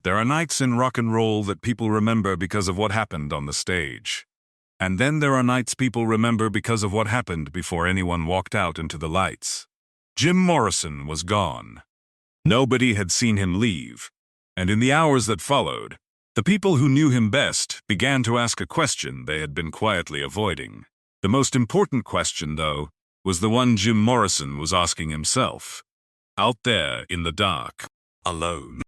There are nights in rock and roll that people remember because of what happened on the stage. And then there are nights people remember because of what happened before anyone walked out into the lights. Jim Morrison was gone. Nobody had seen him leave. And in the hours that followed, the people who knew him best began to ask a question they had been quietly avoiding. The most important question, though, was the one Jim Morrison was asking himself. Out there in the dark, alone.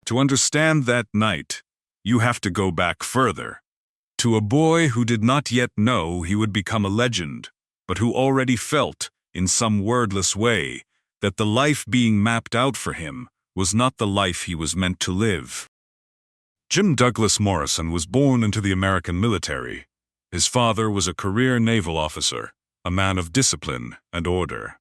To understand that night, you have to go back further. To a boy who did not yet know he would become a legend, but who already felt, in some wordless way, that the life being mapped out for him was not the life he was meant to live. Jim Douglas Morrison was born into the American military. His father was a career naval officer, a man of discipline and order.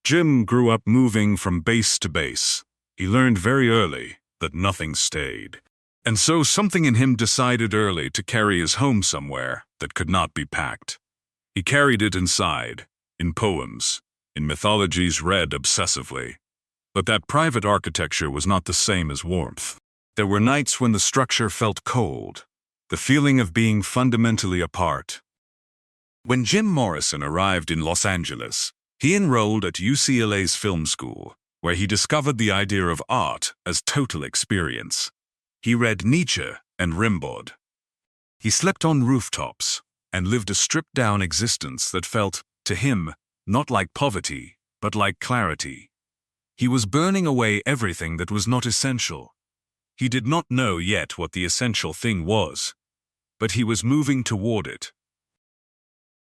Jim grew up moving from base to base. He learned very early that nothing stayed. And so something in him decided early to carry his home somewhere that could not be packed. He carried it inside, in poems, in mythologies read obsessively. But that private architecture was not the same as warmth. There were nights when the structure felt cold, the feeling of being fundamentally apart. When Jim Morrison arrived in Los Angeles, he enrolled at UCLA's film school, where he discovered the idea of art as total experience. He read Nietzsche and Rimbaud. He slept on rooftops and lived a stripped-down existence that felt, to him, not like poverty, but like clarity. He was burning away everything that was not essential. He did not know yet what the essential thing was, but he was moving toward it.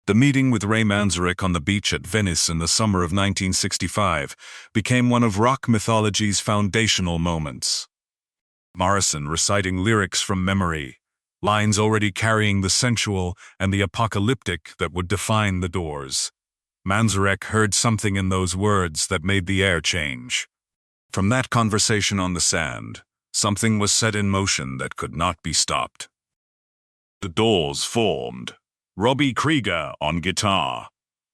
The meeting with Ray Manzarek on the beach at Venice in the summer of 1965 became one of rock mythology's foundational moments. Morrison reciting lyrics from memory, lines already carrying the sensual and the apocalyptic that would define the Doors. Manzarek heard something in those words that made the air change. From that conversation on the sand, something was set in motion that could not be stopped. The Doors formed. Robbie Krieger on guitar,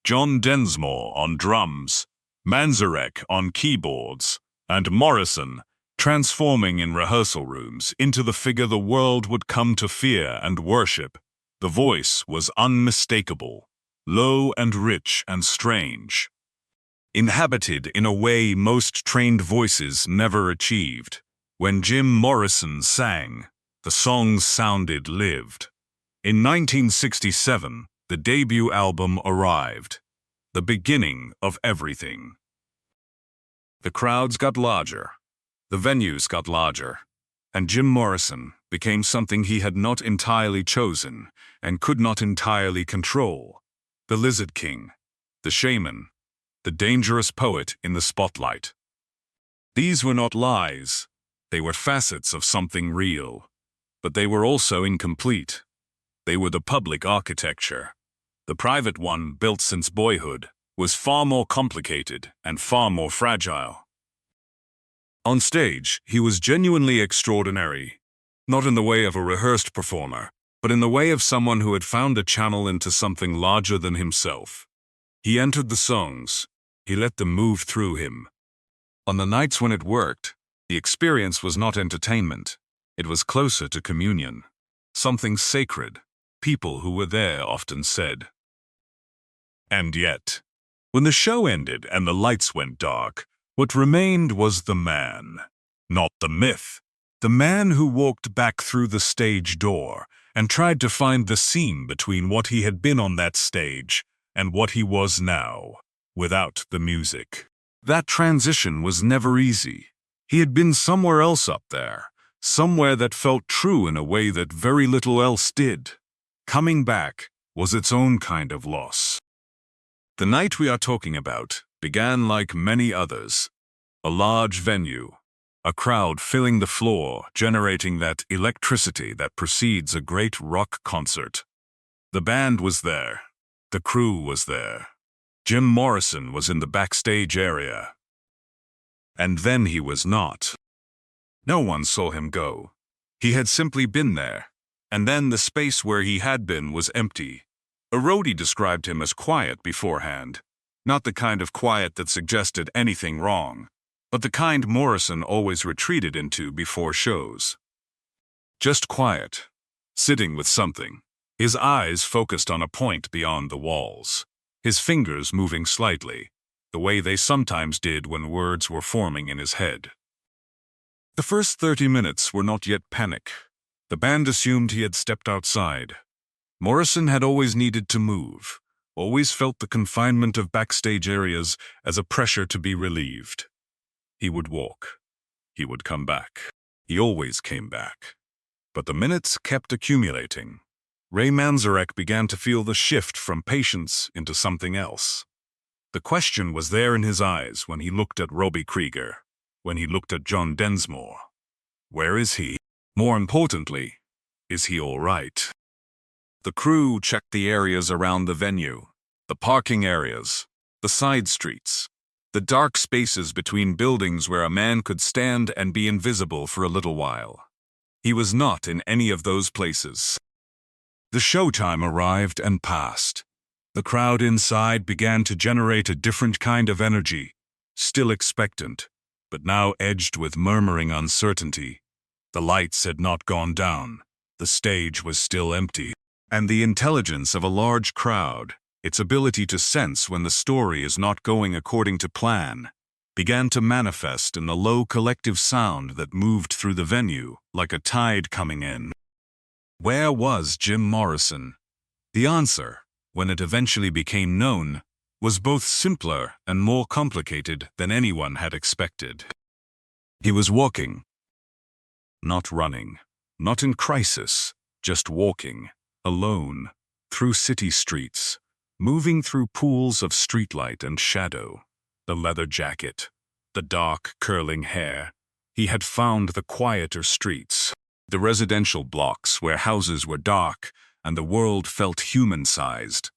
John Densmore on drums, Manzarek on keyboards, and Morrison transforming in rehearsal rooms into the figure the world would come to fear and worship. The voice was unmistakable, low and rich and strange, inhabited in a way most trained voices never achieved. When Jim Morrison sang, the songs sounded lived. In 1967, the debut album arrived, the beginning of everything. The crowds got larger, the venues got larger, and Jim Morrison became something he had not entirely chosen and could not entirely control. The Lizard King, the shaman, the dangerous poet in the spotlight. These were not lies, they were facets of something real, but they were also incomplete. They were the public architecture. The private one, built since boyhood, was far more complicated and far more fragile. On stage, he was genuinely extraordinary, not in the way of a rehearsed performer, but in the way of someone who had found a channel into something larger than himself. He entered the songs. He let them move through him. On the nights when it worked, the experience was not entertainment. It was closer to communion. Something sacred, people who were there often said. And yet, when the show ended and the lights went dark, what remained was the man, not the myth. The man who walked back through the stage door and tried to find the seam between what he had been on that stage and what he was now, without the music. That transition was never easy. He had been somewhere else up there, somewhere that felt true in a way that very little else did. Coming back was its own kind of loss. The night we are talking about began like many others. A large venue, a crowd filling the floor, generating that electricity that precedes a great rock concert. The band was there. The crew was there. Jim Morrison was in the backstage area. And then he was not. No one saw him go. He had simply been there. And then the space where he had been was empty. A roadie described him as quiet beforehand. Not the kind of quiet that suggested anything wrong. but the kind Morrison always retreated into before shows. Just quiet, sitting with something, his eyes focused on a point beyond the walls, his fingers moving slightly, the way they sometimes did when words were forming in his head. The first 30 minutes were not yet panic. The band assumed he had stepped outside. Morrison had always needed to move, always felt the confinement of backstage areas as a pressure to be relieved. He would walk. He would come back. He always came back. But the minutes kept accumulating. Ray Manzarek began to feel the shift from patience into something else. The question was there in his eyes when he looked at Robbie Krieger, when he looked at John Densmore. Where is he? More importantly, is he all right? The crew checked the areas around the venue, the parking areas, the side streets, the dark spaces between buildings where a man could stand and be invisible for a little while. He was not in any of those places. The showtime arrived and passed. The crowd inside began to generate a different kind of energy, still expectant, but now edged with murmuring uncertainty. The lights had not gone down. The stage was still empty. And the intelligence of a large crowd, its ability to sense when the story is not going according to plan, began to manifest in the low collective sound that moved through the venue like a tide coming in. Where was Jim Morrison? The answer, when it eventually became known, was both simpler and more complicated than anyone had expected. He was walking. Not running, not in crisis, just walking, alone, through city streets, moving through pools of streetlight and shadow, the leather jacket, the dark, curling hair. He had found the quieter streets, the residential blocks where houses were dark and the world felt human-sized,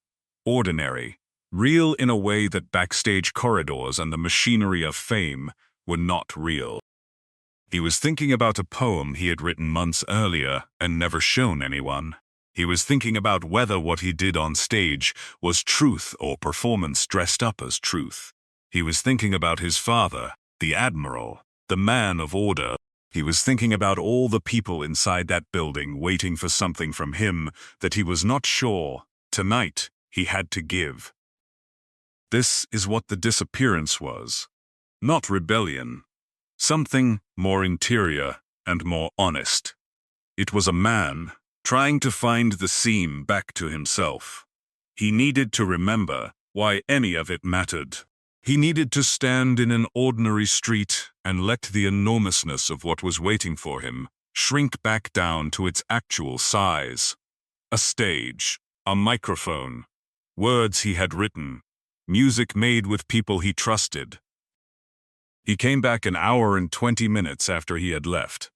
ordinary, real in a way that backstage corridors and the machinery of fame were not real. He was thinking about a poem he had written months earlier and never shown anyone. He was thinking about whether what he did on stage was truth or performance dressed up as truth. He was thinking about his father, the admiral, the man of order. He was thinking about all the people inside that building waiting for something from him that he was not sure, tonight, he had to give. This is what the disappearance was. Not rebellion. Something more interior and more honest. It was a man trying to find the seam back to himself. He needed to remember why any of it mattered. He needed to stand in an ordinary street and let the enormousness of what was waiting for him shrink back down to its actual size. A stage, a microphone, words he had written, music made with people he trusted. He came back an hour and 20 minutes after he had left.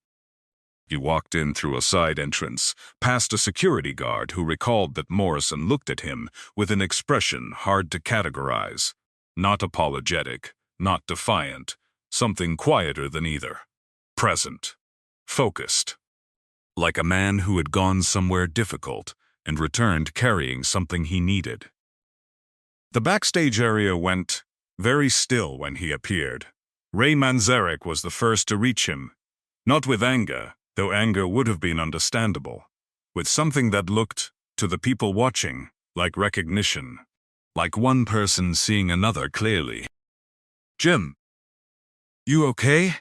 He walked in through a side entrance, past a security guard who recalled that Morrison looked at him with an expression hard to categorize. Not apologetic, not defiant, something quieter than either. Present. Focused. Like a man who had gone somewhere difficult and returned carrying something he needed. The backstage area went very still when he appeared. Ray Manzarek was the first to reach him, not with anger, though anger would have been understandable, with something that looked, to the people watching, like recognition. Like one person seeing another clearly. "Jim, you okay?"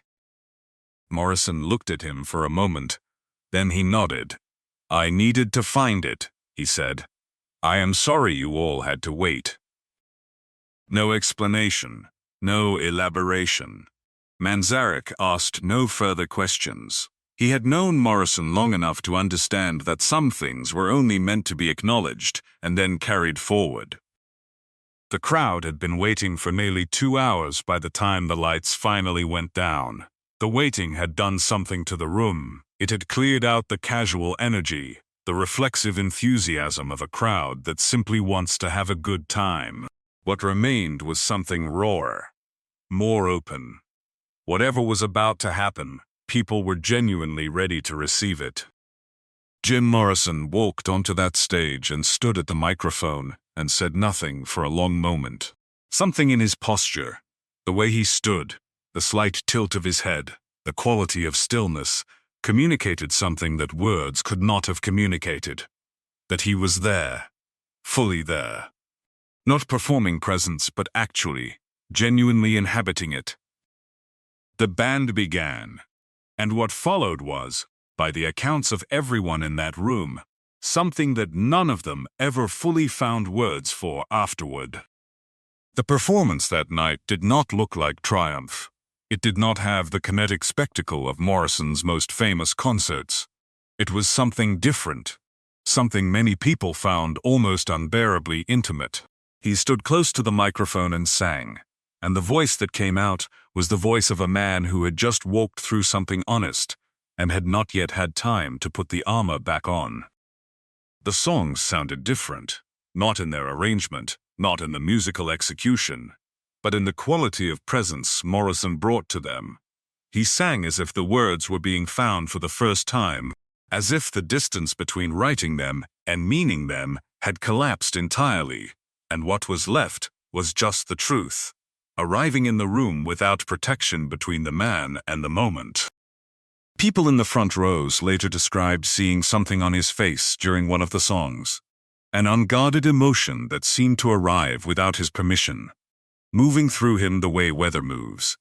Morrison looked at him for a moment. Then he nodded. "I needed to find it," he said. "I am sorry you all had to wait." No explanation, no elaboration. Manzarek asked no further questions. He had known Morrison long enough to understand that some things were only meant to be acknowledged and then carried forward. The crowd had been waiting for nearly 2 hours by the time the lights finally went down. The waiting had done something to the room. It had cleared out the casual energy, the reflexive enthusiasm of a crowd that simply wants to have a good time. What remained was something rawer, more open. Whatever was about to happen, people were genuinely ready to receive it. Jim Morrison walked onto that stage and stood at the microphone and said nothing for a long moment. Something in his posture, the way he stood, The slight tilt of his head, the quality of stillness, communicated something that words could not have communicated. That he was there, fully there. Not performing presence, but actually, genuinely inhabiting it. The band began, and what followed was, by the accounts of everyone in that room, something that none of them ever fully found words for afterward. The performance that night did not look like triumph. It did not have the kinetic spectacle of Morrison's most famous concerts. It was something different, something many people found almost unbearably intimate. He stood close to the microphone and sang, and the voice that came out was the voice of a man who had just walked through something honest and had not yet had time to put the armor back on. The songs sounded different, not in their arrangement, not in the musical execution, but in the quality of presence Morrison brought to them. He sang as if the words were being found for the first time, as if the distance between writing them and meaning them had collapsed entirely, and what was left was just the truth, arriving in the room without protection between the man and the moment. People in the front rows later described seeing something on his face during one of the songs, an unguarded emotion that seemed to arrive without his permission, moving through him the way weather moves,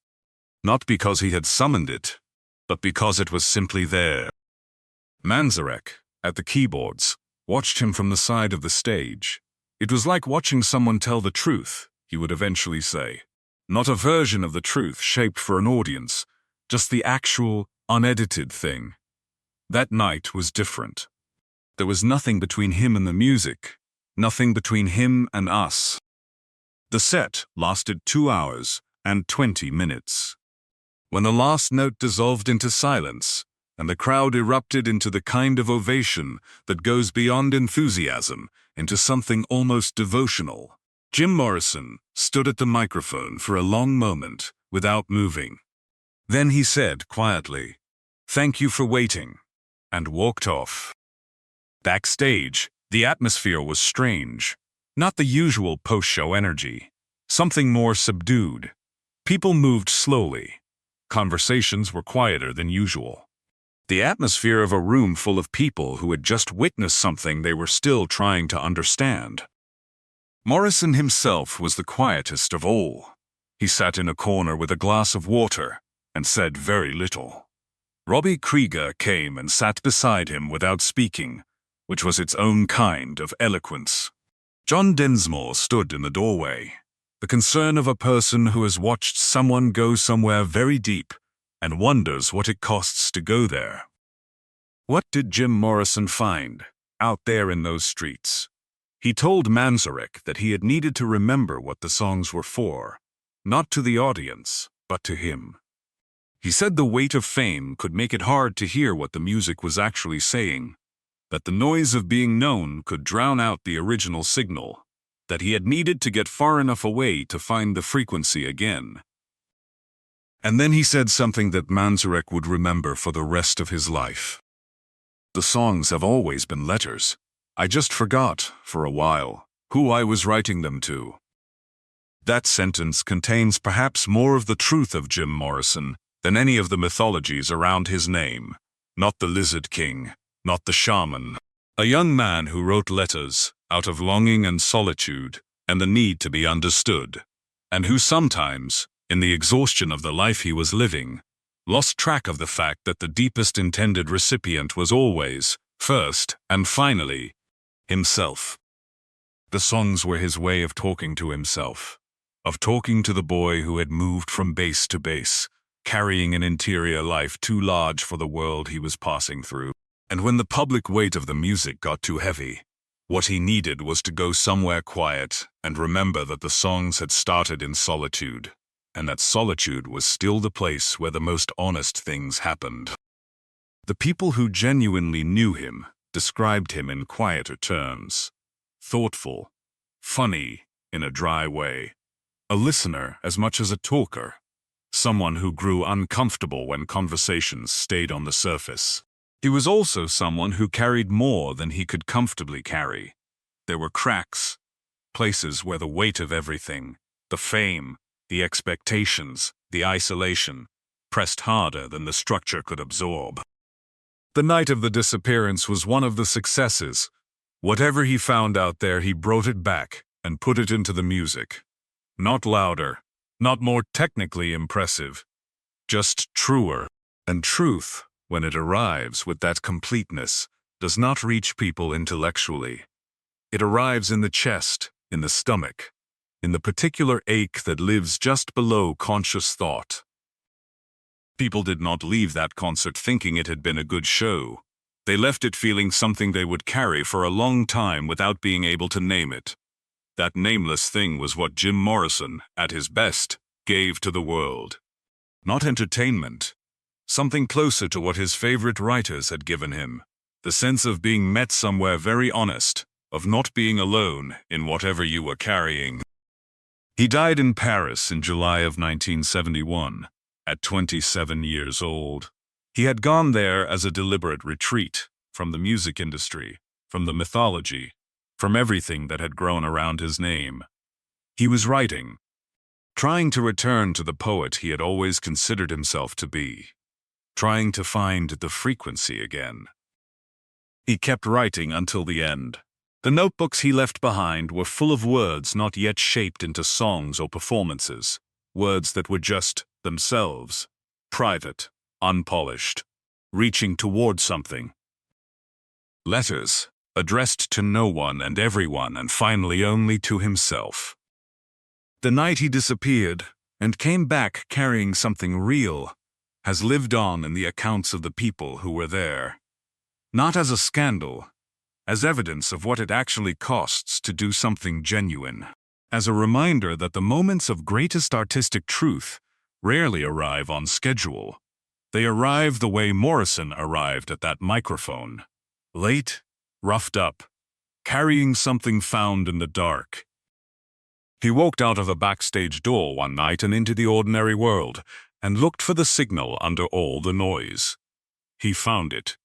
not because he had summoned it, but because it was simply there. Manzarek, at the keyboards, watched him from the side of the stage. It was like watching someone tell the truth, he would eventually say. Not a version of the truth shaped for an audience, just the actual, unedited thing. That night was different. There was nothing between him and the music, nothing between him and us. The set lasted 2 hours and 20 minutes. When the last note dissolved into silence, and the crowd erupted into the kind of ovation that goes beyond enthusiasm into something almost devotional, Jim Morrison stood at the microphone for a long moment without moving. Then he said quietly, "Thank you for waiting," and walked off. Backstage, the atmosphere was strange. Not the usual post-show energy. Something more subdued. People moved slowly. Conversations were quieter than usual. The atmosphere of a room full of people who had just witnessed something they were still trying to understand. Morrison himself was the quietest of all. He sat in a corner with a glass of water and said very little. Robbie Krieger came and sat beside him without speaking, which was its own kind of eloquence. John Densmore stood in the doorway, the concern of a person who has watched someone go somewhere very deep and wonders what it costs to go there. What did Jim Morrison find out there in those streets? He told Manzarek that he had needed to remember what the songs were for, not to the audience, but to him. He said the weight of fame could make it hard to hear what the music was actually saying, that the noise of being known could drown out the original signal, that he had needed to get far enough away to find the frequency again. And then he said something that Manzarek would remember for the rest of his life. The songs have always been letters. I just forgot, for a while, who I was writing them to. That sentence contains perhaps more of the truth of Jim Morrison than any of the mythologies around his name. Not the Lizard King, not the shaman. A young man who wrote letters out of longing and solitude and the need to be understood, and who sometimes, in the exhaustion of the life he was living, lost track of the fact that the deepest intended recipient was always, first and finally, himself. The songs were his way of talking to himself, of talking to the boy who had moved from base to base, carrying an interior life too large for the world he was passing through. And when the public weight of the music got too heavy, what he needed was to go somewhere quiet and remember that the songs had started in solitude, and that solitude was still the place where the most honest things happened. The people who genuinely knew him described him in quieter terms. Thoughtful, funny in a dry way, a listener as much as a talker, someone who grew uncomfortable when conversations stayed on the surface. He was also someone who carried more than he could comfortably carry. There were cracks, places where the weight of everything, the fame, the expectations, the isolation, pressed harder than the structure could absorb. The night of the disappearance was one of the successes. Whatever he found out there, he brought it back and put it into the music. Not louder, not more technically impressive, just truer. And truth, when it arrives with that completeness, does not reach people intellectually. It arrives in the chest, in the stomach, in the particular ache that lives just below conscious thought. People did not leave that concert thinking it had been a good show. They left it feeling something they would carry for a long time without being able to name it. That nameless thing was what Jim Morrison, at his best, gave to the world. Not entertainment. Something closer to what his favorite writers had given him. The sense of being met somewhere very honest, of not being alone in whatever you were carrying. He died in Paris in July of 1971, at 27 years old. He had gone there as a deliberate retreat from the music industry, from the mythology, from everything that had grown around his name. He was writing, trying to return to the poet he had always considered himself to be, trying to find the frequency again. He kept writing until the end. The notebooks he left behind were full of words not yet shaped into songs or performances, words that were just themselves, private, unpolished, reaching toward something. Letters, addressed to no one and everyone, and finally only to himself. The night he disappeared, and came back carrying something real, has lived on in the accounts of the people who were there. Not as a scandal, as evidence of what it actually costs to do something genuine. As a reminder that the moments of greatest artistic truth rarely arrive on schedule. They arrive the way Morrison arrived at that microphone. Late, roughed up, carrying something found in the dark. He walked out of a backstage door one night and into the ordinary world, and looked for the signal under all the noise. He found it.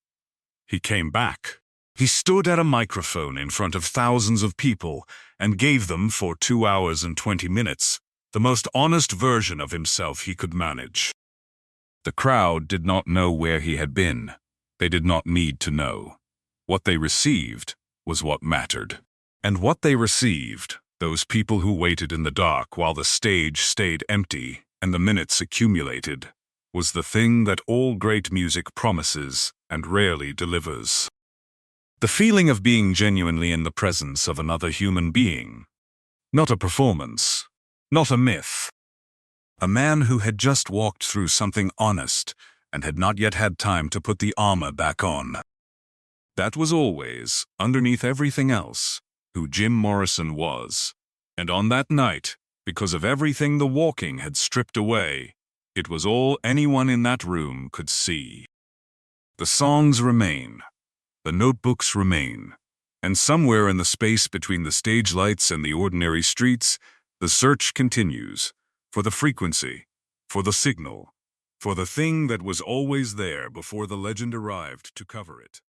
He came back. He stood at a microphone in front of thousands of people and gave them for 2 hours and 20 minutes the most honest version of himself he could manage. The crowd did not know where he had been. They did not need to know. What they received was what mattered. And what they received, those people who waited in the dark while the stage stayed empty and the minutes accumulated, was the thing that all great music promises and rarely delivers. The feeling of being genuinely in the presence of another human being. Not a performance, not a myth. A man who had just walked through something honest and had not yet had time to put the armor back on. That was always, underneath everything else, who Jim Morrison was. And on that night, because of everything the walking had stripped away, it was all anyone in that room could see. The songs remain. The notebooks remain. And somewhere in the space between the stage lights and the ordinary streets, the search continues for the frequency, for the signal, for the thing that was always there before the legend arrived to cover it.